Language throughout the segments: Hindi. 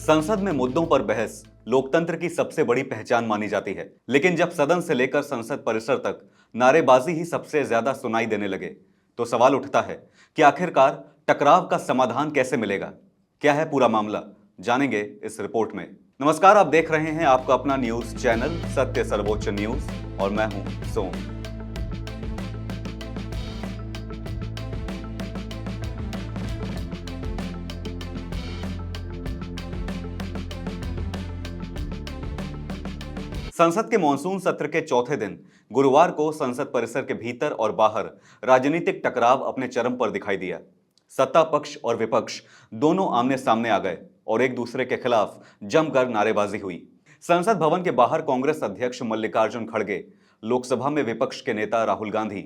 संसद में मुद्दों पर बहस लोकतंत्र की सबसे बड़ी पहचान मानी जाती है, लेकिन जब सदन से लेकर संसद परिसर तक नारेबाजी ही सबसे ज्यादा सुनाई देने लगे, तो सवाल उठता है कि आखिरकार टकराव का समाधान कैसे मिलेगा। क्या है पूरा मामला, जानेंगे इस रिपोर्ट में। नमस्कार, आप देख रहे हैं आपका अपना न्यूज चैनल सत्य सर्वोच्च न्यूज और मैं हूं सोम। संसद के मॉनसून सत्र के चौथे दिन गुरुवार को संसद परिसर के भीतर और बाहर राजनीतिक टकराव अपने चरम पर दिखाई दिया। सत्ता पक्ष और विपक्ष दोनों आमने सामने आ गए और एक दूसरे के खिलाफ जमकर नारेबाजी हुई। संसद भवन के बाहर कांग्रेस अध्यक्ष मल्लिकार्जुन खड़गे, लोकसभा में विपक्ष के नेता राहुल गांधी,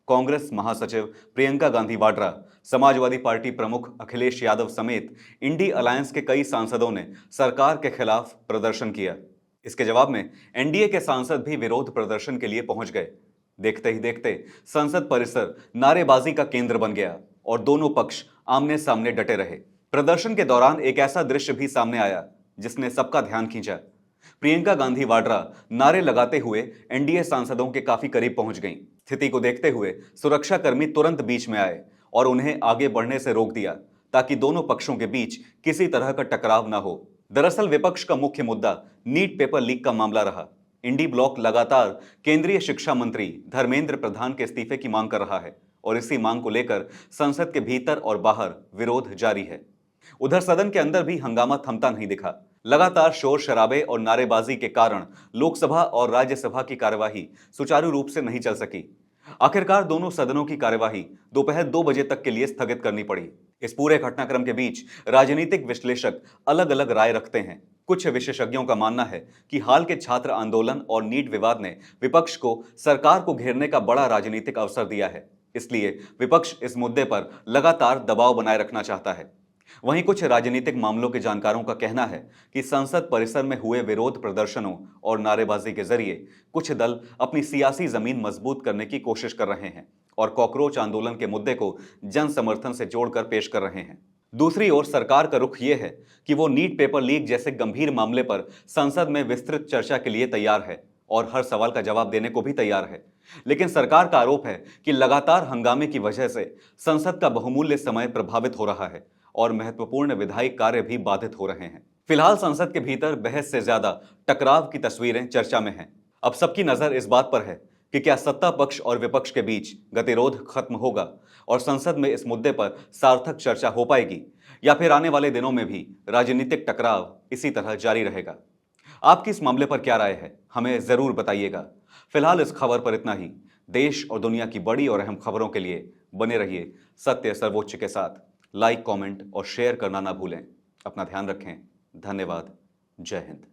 कांग्रेस महासचिव प्रियंका गांधी वाड्रा, समाजवादी पार्टी प्रमुख अखिलेश यादव समेत इंडी अलायंस के कई सांसदों ने सरकार के खिलाफ प्रदर्शन किया। इसके जवाब में एनडीए के सांसद भी विरोध प्रदर्शन के लिए पहुंच गए। देखते ही देखते संसद परिसर नारेबाजी का केंद्र बन गया और दोनों पक्ष आमने सामने डटे रहे। प्रदर्शन के दौरान एक ऐसा दृश्य भी सामने आया जिसने सबका ध्यान खींचा। प्रियंका गांधी वाड्रा नारे लगाते हुए एनडीए सांसदों के काफी करीब पहुंच गईं। स्थिति को देखते हुए सुरक्षाकर्मी तुरंत बीच में आए और उन्हें आगे बढ़ने से रोक दिया ताकि दोनों पक्षों के बीच किसी तरह का टकराव न हो। दरअसल विपक्ष का मुख्य मुद्दा नीट पेपर लीक का मामला रहा। इंडी ब्लॉक लगातार केंद्रीय शिक्षा मंत्री धर्मेंद्र प्रधान के इस्तीफे की मांग कर रहा है और इसी मांग को लेकर संसद के भीतर और बाहर विरोध जारी है। उधर सदन के अंदर भी हंगामा थमता नहीं दिखा। लगातार शोर शराबे और नारेबाजी के कारण लोकसभा और राज्यसभा की कार्यवाही सुचारू रूप से नहीं चल सकी। आखिरकार दोनों सदनों की कार्यवाही दोपहर 2 बजे तक के लिए स्थगित करनी पड़ी। इस पूरे घटनाक्रम के बीच राजनीतिक विश्लेषक अलग अलग राय रखते हैं। कुछ विशेषज्ञों का मानना है कि हाल के छात्र आंदोलन और नीट विवाद ने विपक्ष को सरकार को घेरने का बड़ा राजनीतिक अवसर दिया है, इसलिए विपक्ष इस मुद्दे पर लगातार दबाव बनाए रखना चाहता है। वहीं कुछ राजनीतिक मामलों के जानकारों का कहना है कि संसद परिसर में हुए विरोध प्रदर्शनों और नारेबाजी के जरिए कुछ दल अपनी सियासी जमीन मजबूत करने की कोशिश कर रहे हैं और कॉकरोच आंदोलन के मुद्दे को जन समर्थन से जोड़कर पेश कर रहे हैं। दूसरी ओर सरकार का रुख यह है कि वो नीट पेपर लीक जैसे गंभीर मामले पर संसद में विस्तृत चर्चा के लिए तैयार है और हर सवाल का जवाब देने को भी तैयार है। लेकिन सरकार का आरोप है कि लगातार हंगामे की वजह से संसद का बहुमूल्य समय प्रभावित हो रहा है और महत्वपूर्ण विधायी कार्य भी बाधित हो रहे हैं। फिलहाल संसद के भीतर बहस से ज्यादा टकराव की तस्वीरें चर्चा में हैं। अब सबकी नजर इस बात पर है कि क्या सत्ता पक्ष और विपक्ष के बीच गतिरोध खत्म होगा और संसद में इस मुद्दे पर सार्थक चर्चा हो पाएगी, या फिर आने वाले दिनों में भी राजनीतिक टकराव इसी तरह जारी रहेगा। आपकी इस मामले पर क्या राय है, हमें जरूर बताइएगा। फिलहाल इस खबर पर इतना ही। देश और दुनिया की बड़ी और अहम खबरों के लिए बने रहिए सत्य सर्वोच्च के साथ। लाइक, कमेंट और शेयर करना ना भूलें। अपना ध्यान रखें। धन्यवाद। जय हिंद।